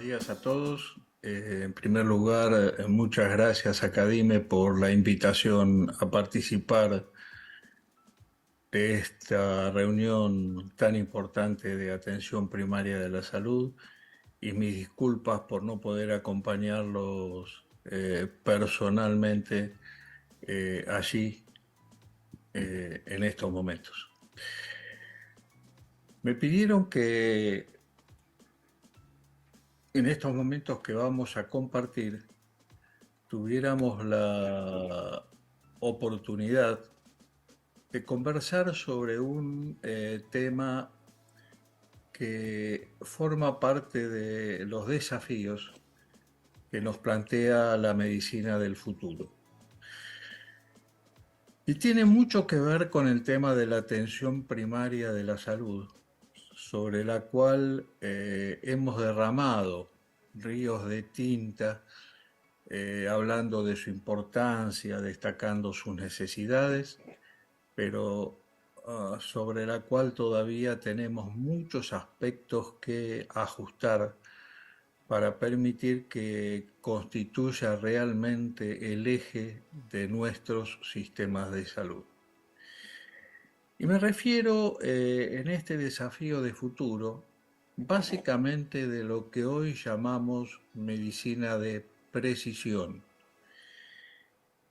días a todos. En primer lugar, muchas gracias a Cadime por la invitación a participar de esta reunión tan importante de atención primaria de la salud y mis disculpas por no poder acompañarlos personalmente allí en estos momentos. Me pidieron que en estos momentos que vamos a compartir tuviéramos la oportunidad de conversar sobre un tema que forma parte de los desafíos que nos plantea la medicina del futuro. Y tiene mucho que ver con el tema de la atención primaria de la salud, sobre la cual hemos derramado ríos de tinta, hablando de su importancia, destacando sus necesidades, pero sobre la cual todavía tenemos muchos aspectos que ajustar para permitir que constituya realmente el eje de nuestros sistemas de salud. Y me refiero en este desafío de futuro básicamente de lo que hoy llamamos medicina de precisión.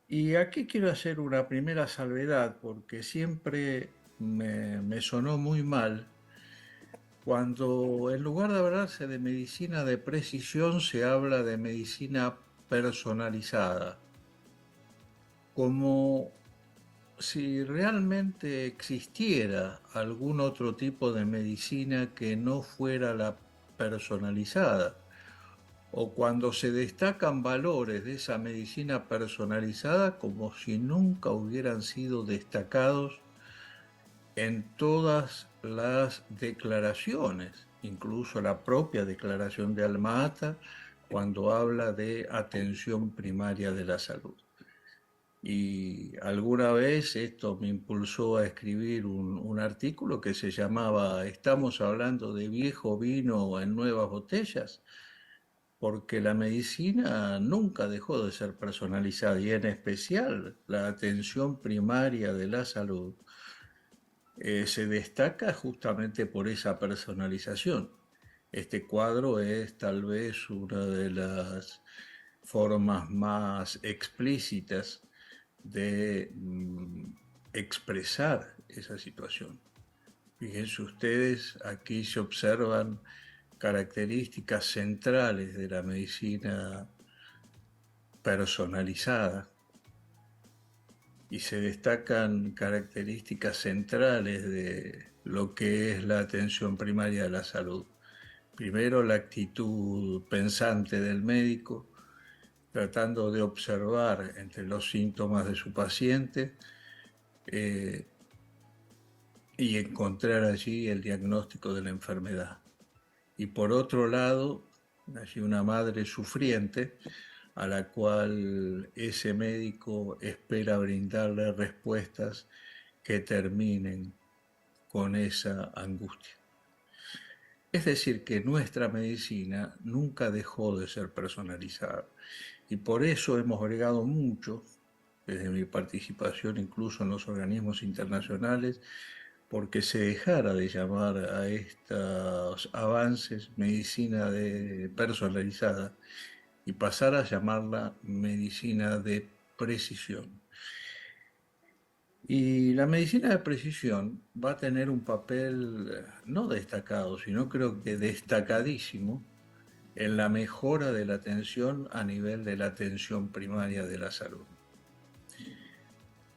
Y aquí quiero hacer una primera salvedad porque siempre me sonó muy mal cuando en lugar de hablarse de medicina de precisión se habla de medicina personalizada, como si realmente existiera algún otro tipo de medicina que no fuera la personalizada, o cuando se destacan valores de esa medicina personalizada como si nunca hubieran sido destacados en todas las declaraciones, incluso la propia declaración de Alma-Ata, cuando habla de atención primaria de la salud. Y alguna vez esto me impulsó a escribir un artículo que se llamaba ¿Estamos hablando de viejo vino en nuevas botellas? Porque la medicina nunca dejó de ser personalizada y en especial la atención primaria de la salud se destaca justamente por esa personalización. Este cuadro es tal vez una de las formas más explícitas de expresar esa situación. Fíjense ustedes, aquí se observan características centrales de la medicina personalizada y se destacan características centrales de lo que es la atención primaria de la salud. Primero, la actitud pensante del médico, tratando de observar entre los síntomas de su paciente eh, y encontrar allí el diagnóstico de la enfermedad. Y por otro lado, allí una madre sufriente a la cual ese médico espera brindarle respuestas que terminen con esa angustia. Es decir, que nuestra medicina nunca dejó de ser personalizada y por eso hemos bregado mucho, desde mi participación incluso en los organismos internacionales, porque se dejara de llamar a estos avances medicina personalizada y pasara a llamarla medicina de precisión. Y la medicina de precisión va a tener un papel no destacado, sino creo que destacadísimo en la mejora de la atención a nivel de la atención primaria de la salud.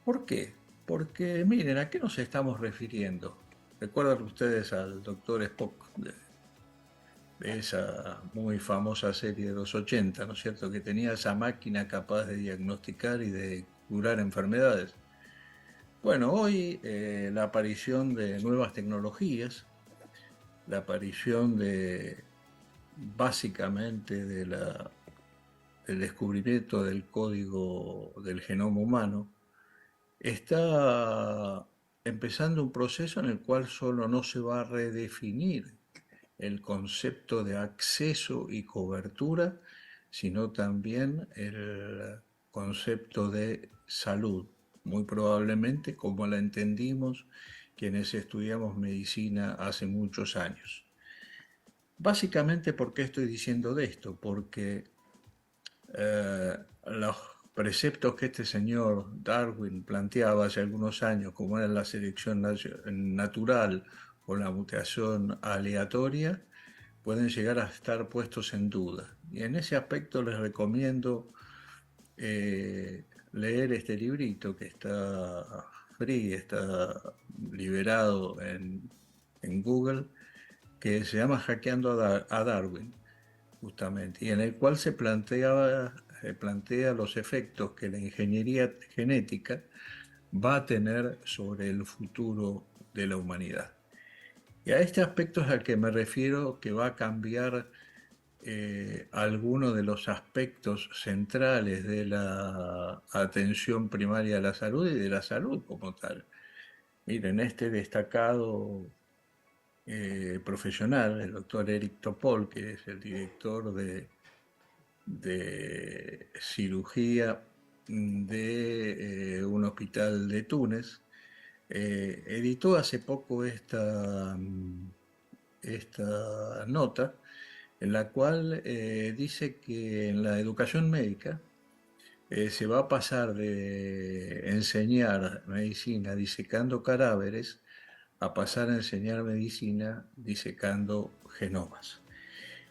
¿Por qué? Porque miren, ¿a qué nos estamos refiriendo? Recuerdan ustedes al doctor Spock de esa muy famosa serie de los 80, ¿no es cierto? Que tenía esa máquina capaz de diagnosticar y de curar enfermedades. Bueno, hoy la aparición de nuevas tecnologías, la aparición de básicamente del descubrimiento del código del genoma humano, está empezando un proceso en el cual solo no se va a redefinir el concepto de acceso y cobertura, sino también el concepto de salud, muy probablemente como la entendimos quienes estudiamos medicina hace muchos años. Básicamente, ¿por qué estoy diciendo de esto? Porque los preceptos que este señor Darwin planteaba hace algunos años, como era la selección natural o la mutación aleatoria, pueden llegar a estar puestos en duda. Y en ese aspecto les recomiendo leer este librito que está free, está liberado en Google, que se llama Hackeando a Darwin, justamente, y en el cual se plantea los efectos que la ingeniería genética va a tener sobre el futuro de la humanidad. Y a este aspecto es al que me refiero, que va a cambiar algunos de los aspectos centrales de la atención primaria a la salud y de la salud como tal. Miren, este destacado profesional, el doctor Eric Topol, que es el director de cirugía de un hospital de Túnez, editó hace poco esta nota en la cual dice que en la educación médica se va a pasar de enseñar medicina disecando cadáveres a pasar a enseñar medicina disecando genomas.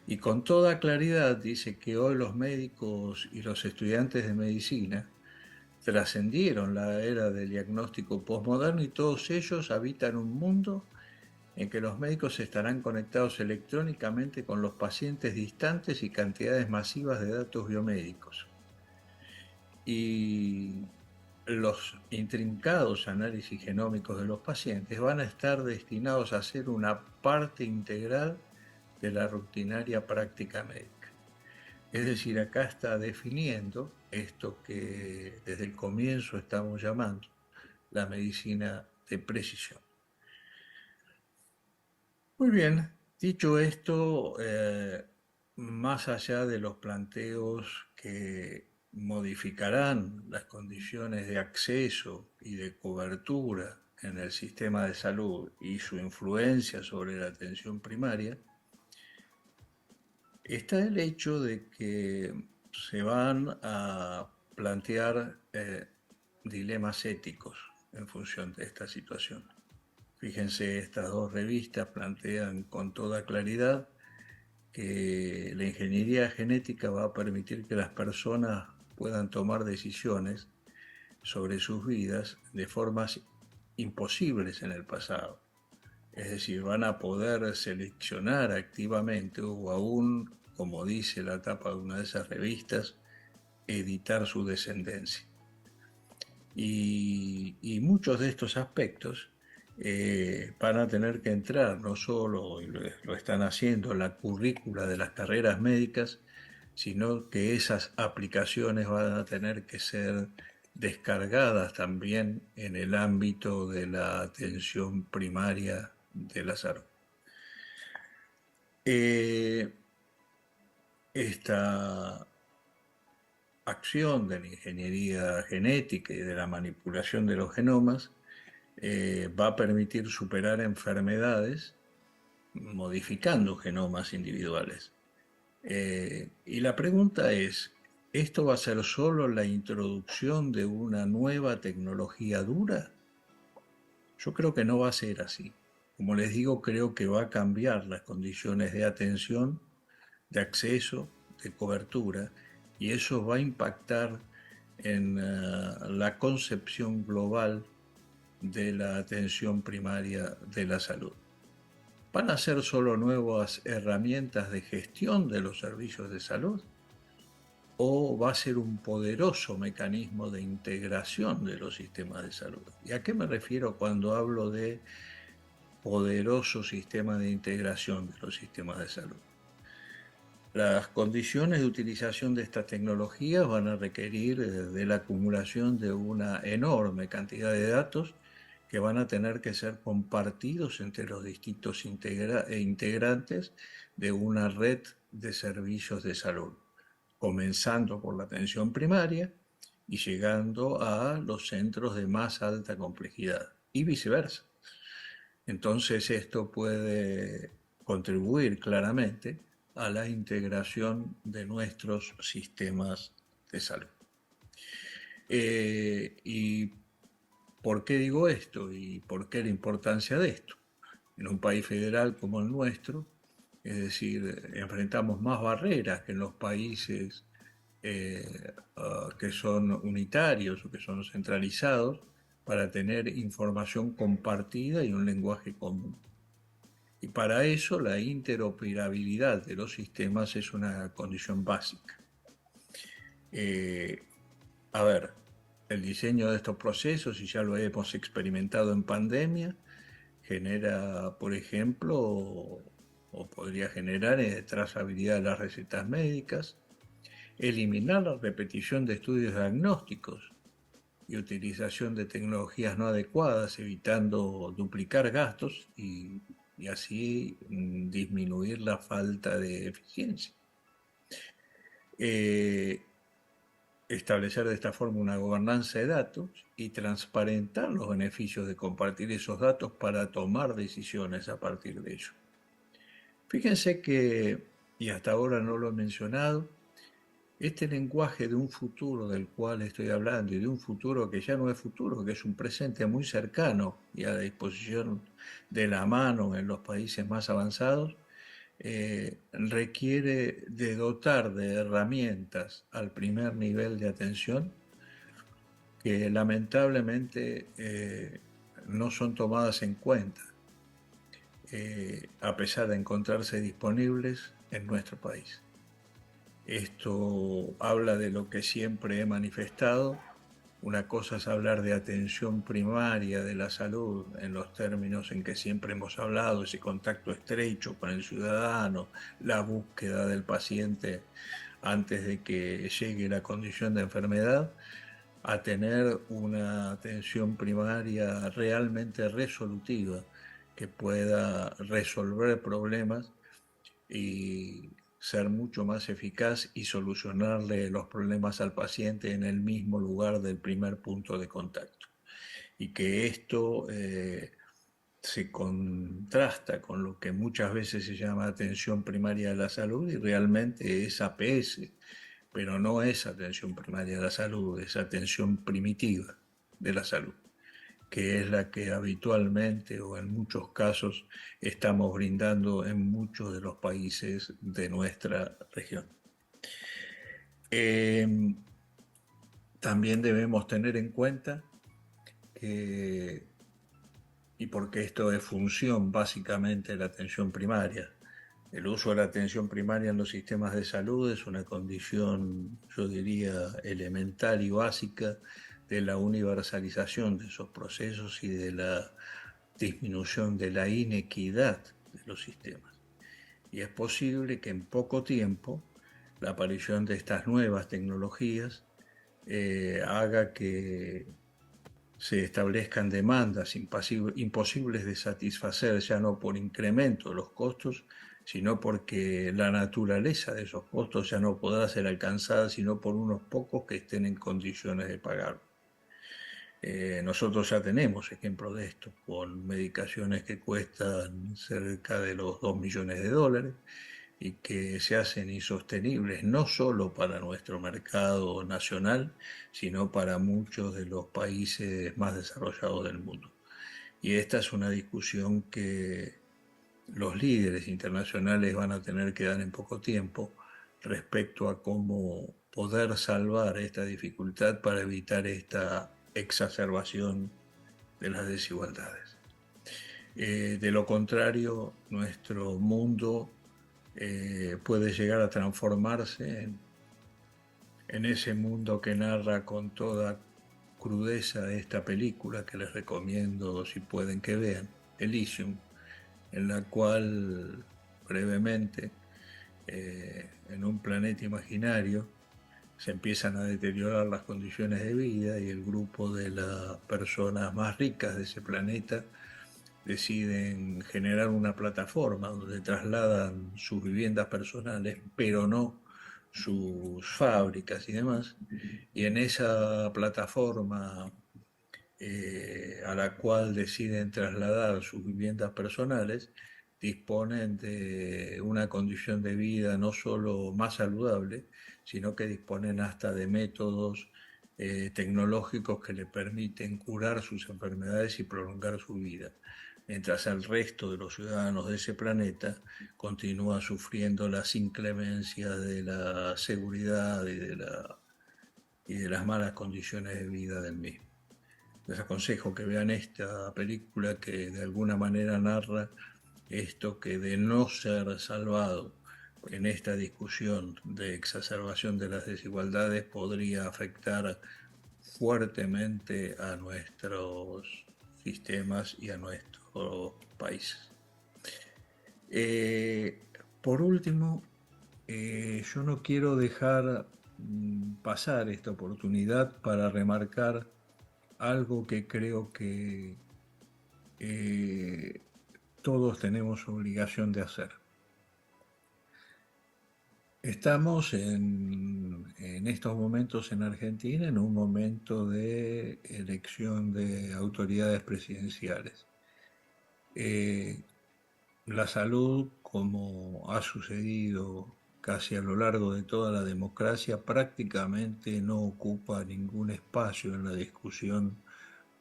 Y con toda claridad dice que hoy los médicos y los estudiantes de medicina trascendieron la era del diagnóstico postmoderno y todos ellos habitan un mundo en que los médicos estarán conectados electrónicamente con los pacientes distantes y cantidades masivas de datos biomédicos. Y los intrincados análisis genómicos de los pacientes van a estar destinados a ser una parte integral de la rutinaria práctica médica. Es decir, acá está definiendo esto que desde el comienzo estamos llamando la medicina de precisión. Muy bien, dicho esto, más allá de los planteos que modificarán las condiciones de acceso y de cobertura en el sistema de salud y su influencia sobre la atención primaria, está el hecho de que se van a plantear dilemas éticos en función de esta situación. Fíjense, estas dos revistas plantean con toda claridad que la ingeniería genética va a permitir que las personas puedan tomar decisiones sobre sus vidas de formas imposibles en el pasado. Es decir, van a poder seleccionar activamente o aún, como dice la tapa de una de esas revistas, editar su descendencia. Y muchos de estos aspectos van a tener que entrar, no solo, y lo están haciendo, en la currícula de las carreras médicas, sino que esas aplicaciones van a tener que ser descargadas también en el ámbito de la atención primaria de la salud. Esta acción de la ingeniería genética y de la manipulación de los genomas va a permitir superar enfermedades modificando genomas individuales. Y la pregunta es, ¿esto va a ser solo la introducción de una nueva tecnología dura? Yo creo que no va a ser así. Como les digo, creo que va a cambiar las condiciones de atención, de acceso, de cobertura, y eso va a impactar en la concepción global de la atención primaria de la salud. ¿Van a ser solo nuevas herramientas de gestión de los servicios de salud? ¿O va a ser un poderoso mecanismo de integración de los sistemas de salud? ¿Y a qué me refiero cuando hablo de poderoso sistema de integración de los sistemas de salud? Las condiciones de utilización de estas tecnologías van a requerir de la acumulación de una enorme cantidad de datos que van a tener que ser compartidos entre los distintos integrantes de una red de servicios de salud, comenzando por la atención primaria y llegando a los centros de más alta complejidad y viceversa. Entonces esto puede contribuir claramente a la integración de nuestros sistemas de salud. ¿Y por qué digo esto? ¿Y por qué la importancia de esto? En un país federal como el nuestro, es decir, enfrentamos más barreras que en los países que son unitarios o que son centralizados para tener información compartida y un lenguaje común. Y para eso la interoperabilidad de los sistemas es una condición básica. Eh, a ver, el diseño de estos procesos, y ya lo hemos experimentado en pandemia, genera, por ejemplo, o podría generar trazabilidad de las recetas médicas, eliminar la repetición de estudios diagnósticos y utilización de tecnologías no adecuadas, evitando duplicar gastos y así disminuir la falta de eficiencia. Establecer de esta forma una gobernanza de datos y transparentar los beneficios de compartir esos datos para tomar decisiones a partir de ello. Fíjense que, y hasta ahora no lo he mencionado, este lenguaje de un futuro del cual estoy hablando y de un futuro que ya no es futuro, que es un presente muy cercano y a disposición de la mano en los países más avanzados, requiere de dotar de herramientas al primer nivel de atención que lamentablemente no son tomadas en cuenta, a pesar de encontrarse disponibles en nuestro país. Esto habla de lo que siempre he manifestado. Una cosa es hablar de atención primaria de la salud en los términos en que siempre hemos hablado, ese contacto estrecho con el ciudadano, la búsqueda del paciente antes de que llegue la condición de enfermedad, a tener una atención primaria realmente resolutiva que pueda resolver problemas y ser mucho más eficaz y solucionarle los problemas al paciente en el mismo lugar del primer punto de contacto. Y que esto se contrasta con lo que muchas veces se llama atención primaria de la salud y realmente es APS, pero no es atención primaria de la salud, es atención primitiva de la salud, que es la que habitualmente o en muchos casos estamos brindando en muchos de los países de nuestra región. También debemos tener en cuenta que, y porque esto es función básicamente de la atención primaria, el uso de la atención primaria en los sistemas de salud es una condición, yo diría, elemental y básica de la universalización de esos procesos y de la disminución de la inequidad de los sistemas. Y es posible que en poco tiempo la aparición de estas nuevas tecnologías haga que se establezcan demandas imposibles de satisfacer, ya no por incremento de los costos, sino porque la naturaleza de esos costos ya no podrá ser alcanzada sino por unos pocos que estén en condiciones de pagarlo. Nosotros ya tenemos ejemplos de esto, con medicaciones que cuestan cerca de los 2 millones de dólares y que se hacen insostenibles no solo para nuestro mercado nacional, sino para muchos de los países más desarrollados del mundo. Y esta es una discusión que los líderes internacionales van a tener que dar en poco tiempo respecto a cómo poder salvar esta dificultad para evitar esta exacerbación de las desigualdades. De lo contrario, nuestro mundo puede llegar a transformarse en ese mundo que narra con toda crudeza esta película que les recomiendo si pueden que vean, Elysium, en la cual brevemente, en un planeta imaginario, se empiezan a deteriorar las condiciones de vida y el grupo de las personas más ricas de ese planeta deciden generar una plataforma donde trasladan sus viviendas personales, pero no sus fábricas y demás. Y en esa plataforma a la cual deciden trasladar sus viviendas personales, disponen de una condición de vida no solo más saludable, sino que disponen hasta de métodos tecnológicos que le permiten curar sus enfermedades y prolongar su vida, mientras el resto de los ciudadanos de ese planeta continúa sufriendo las inclemencias de la seguridad y de las malas condiciones de vida del mismo. Les aconsejo que vean esta película que de alguna manera narra esto que de no ser salvado en esta discusión de exacerbación de las desigualdades podría afectar fuertemente a nuestros sistemas y a nuestros países. Eh, por último, yo no quiero dejar pasar esta oportunidad para remarcar algo que creo que eh, todos tenemos obligación de hacer. Estamos en estos momentos en Argentina en un momento de elección de autoridades presidenciales. La salud, como ha sucedido casi a lo largo de toda la democracia, prácticamente no ocupa ningún espacio en la discusión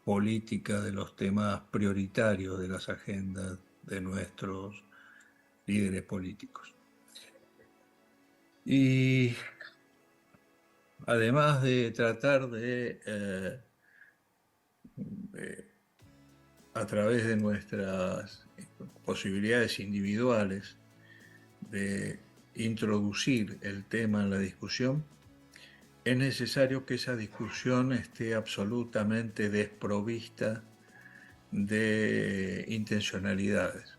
política de los temas prioritarios de las agendas de nuestros líderes políticos. Y además de tratar a través de nuestras posibilidades individuales, de introducir el tema en la discusión, es necesario que esa discusión esté absolutamente desprovista de intencionalidades.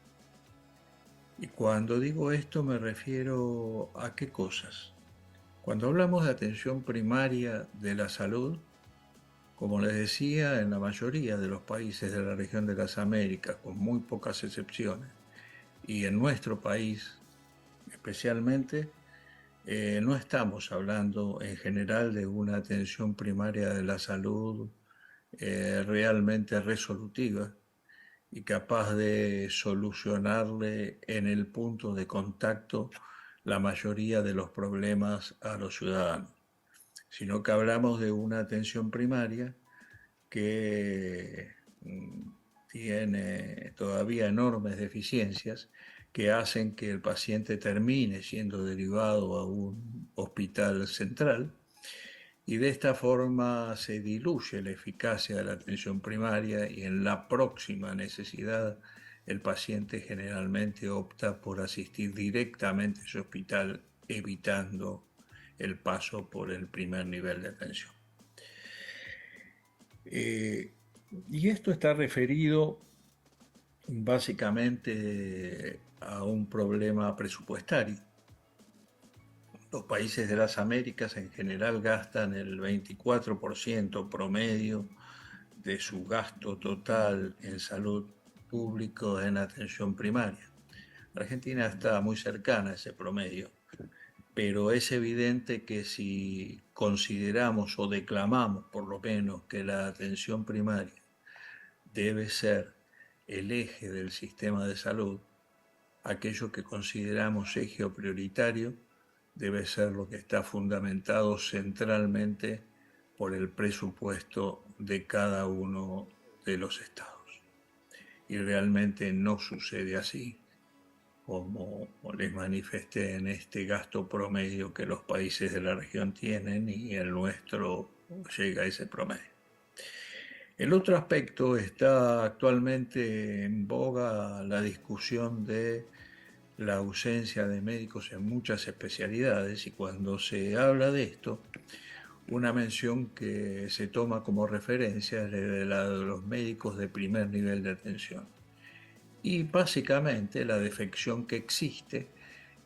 Y cuando digo esto me refiero a qué cosas. Cuando hablamos de atención primaria de la salud, como les decía, en la mayoría de los países de la región de las Américas, con muy pocas excepciones, y en nuestro país especialmente, no estamos hablando en general de una atención primaria de la salud realmente resolutiva y capaz de solucionarle en el punto de contacto la mayoría de los problemas a los ciudadanos, sino que hablamos de una atención primaria que tiene todavía enormes deficiencias que hacen que el paciente termine siendo derivado a un hospital central y de esta forma se diluye la eficacia de la atención primaria y en la próxima necesidad el paciente generalmente opta por asistir directamente a ese hospital evitando el paso por el primer nivel de atención. Y esto está referido básicamente a un problema presupuestario. Los países de las Américas en general gastan el 24% promedio de su gasto total en salud pública en atención primaria. Argentina está muy cercana a ese promedio, pero es evidente que si consideramos o declamamos por lo menos que la atención primaria debe ser el eje del sistema de salud, aquello que consideramos eje o prioritario debe ser lo que está fundamentado centralmente por el presupuesto de cada uno de los estados. Y realmente no sucede así, como les manifesté en este gasto promedio que los países de la región tienen y el nuestro llega a ese promedio. El otro aspecto está actualmente en boga la discusión de la ausencia de médicos en muchas especialidades y cuando se habla de esto, una mención que se toma como referencia es la de los médicos de primer nivel de atención. Y básicamente la defección que existe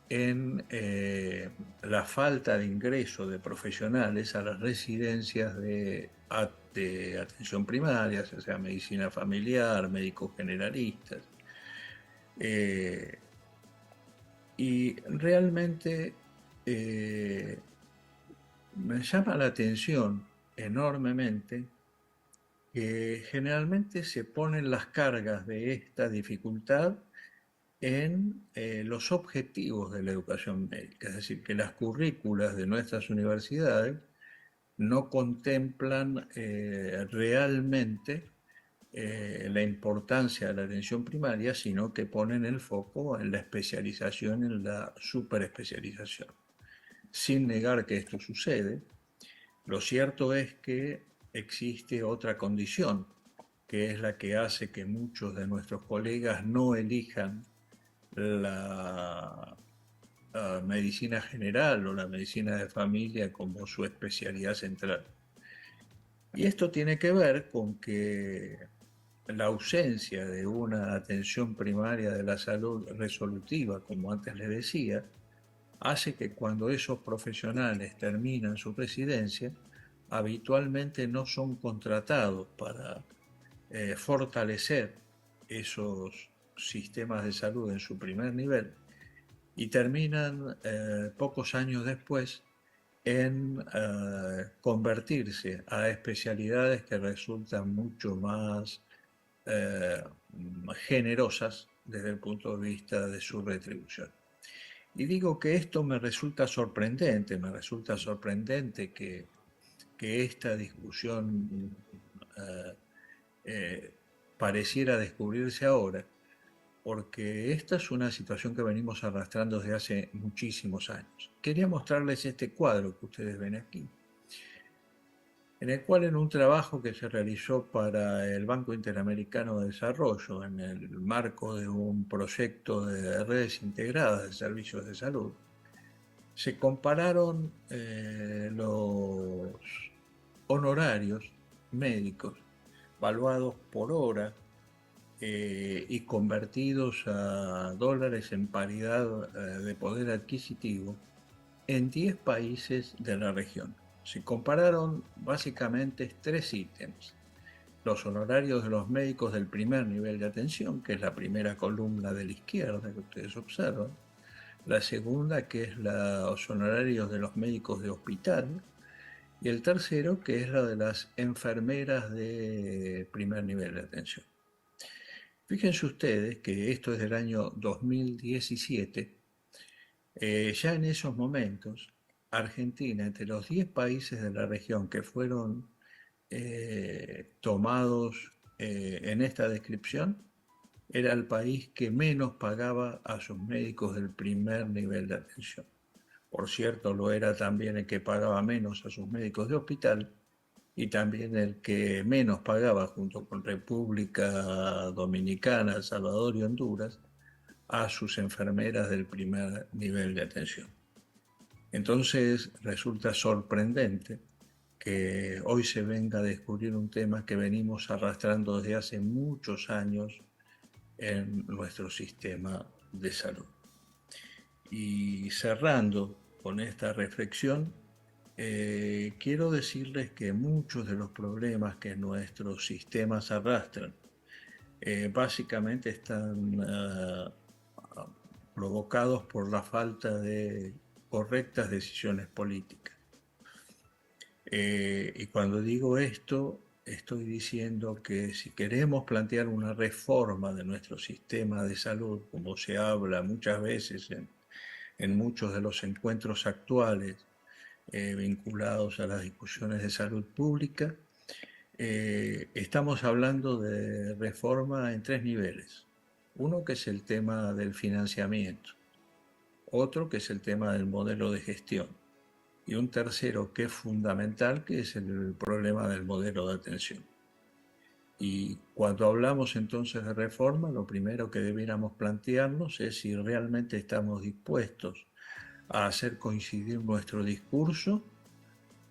en la falta de ingreso de profesionales a las residencias de atención primaria, ya sea medicina familiar, médicos generalistas. Y realmente me llama la atención enormemente que generalmente se ponen las cargas de esta dificultad en los objetivos de la educación médica, es decir, que las currículas de nuestras universidades no contemplan realmente la importancia de la atención primaria, sino que ponen el foco en la especialización, en la superespecialización. Sin negar que esto sucede, lo cierto es que existe otra condición, que es la que hace que muchos de nuestros colegas no elijan la medicina general o la medicina de familia como su especialidad central. Y esto tiene que ver con que la ausencia de una atención primaria de la salud resolutiva, como antes le decía, hace que cuando esos profesionales terminan su residencia, habitualmente no son contratados para fortalecer esos sistemas de salud en su primer nivel y terminan pocos años después en convertirse a especialidades que resultan mucho más eh, generosas desde el punto de vista de su retribución. Y digo que esto me resulta sorprendente que esta discusión eh, eh, pareciera descubrirse ahora, porque esta es una situación que venimos arrastrando desde hace muchísimos años. Quería mostrarles este cuadro que ustedes ven aquí, en el cual en un trabajo que se realizó para el Banco Interamericano de Desarrollo en el marco de un proyecto de redes integradas de servicios de salud, se compararon los honorarios médicos valuados por hora y convertidos a dólares en paridad de poder adquisitivo en 10 países de la región. Se compararon básicamente tres ítems: los honorarios de los médicos del primer nivel de atención, que es la primera columna de la izquierda que ustedes observan; la segunda, que es los honorarios de los médicos de hospital; y el tercero, que es la de las enfermeras de primer nivel de atención. Fíjense ustedes que esto es del año 2017. Ya en esos momentos, Argentina, entre los 10 países de la región que fueron tomados en esta descripción, era el país que menos pagaba a sus médicos del primer nivel de atención. Por cierto, lo era también el que pagaba menos a sus médicos de hospital y también el que menos pagaba, junto con República Dominicana, El Salvador y Honduras, a sus enfermeras del primer nivel de atención. Entonces resulta sorprendente que hoy se venga a descubrir un tema que venimos arrastrando desde hace muchos años en nuestro sistema de salud. Y cerrando con esta reflexión, quiero decirles que muchos de los problemas que nuestros sistemas arrastran básicamente están provocados por la falta de correctas decisiones políticas. Y cuando digo esto, estoy diciendo que si queremos plantear una reforma de nuestro sistema de salud, como se habla muchas veces en muchos de los encuentros actuales vinculados a las discusiones de salud pública, estamos hablando de reforma en tres niveles. Uno, que es el tema del financiamiento; otro, que es el tema del modelo de gestión; y un tercero, que es fundamental, que es el problema del modelo de atención. Y cuando hablamos entonces de reforma, lo primero que debiéramos plantearnos es si realmente estamos dispuestos a hacer coincidir nuestro discurso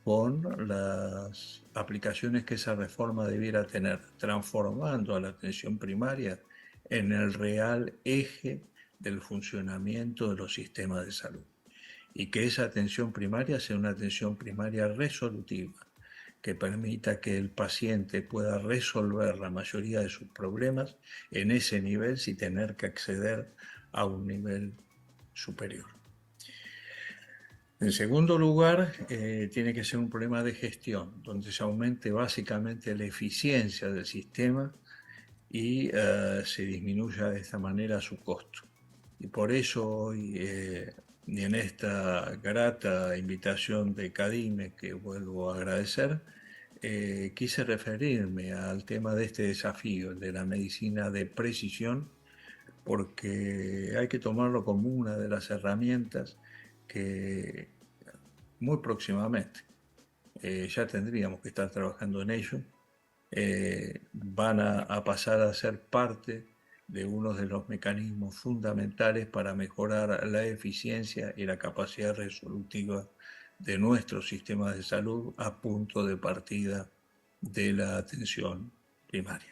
con las aplicaciones que esa reforma debiera tener, transformando a la atención primaria en el real eje del funcionamiento de los sistemas de salud y que esa atención primaria sea una atención primaria resolutiva, que permita que el paciente pueda resolver la mayoría de sus problemas en ese nivel sin tener que acceder a un nivel superior. En segundo lugar, tiene que ser un problema de gestión, donde se aumente básicamente la eficiencia del sistema y se disminuya de esta manera su costo. Y por eso hoy, y en esta grata invitación de Cadime, que vuelvo a agradecer, quise referirme al tema de este desafío, el de la medicina de precisión, porque hay que tomarlo como una de las herramientas que muy próximamente ya tendríamos que estar trabajando en ello, van a pasar a ser parte de uno de los mecanismos fundamentales para mejorar la eficiencia y la capacidad resolutiva de nuestros sistemas de salud a punto de partida de la atención primaria.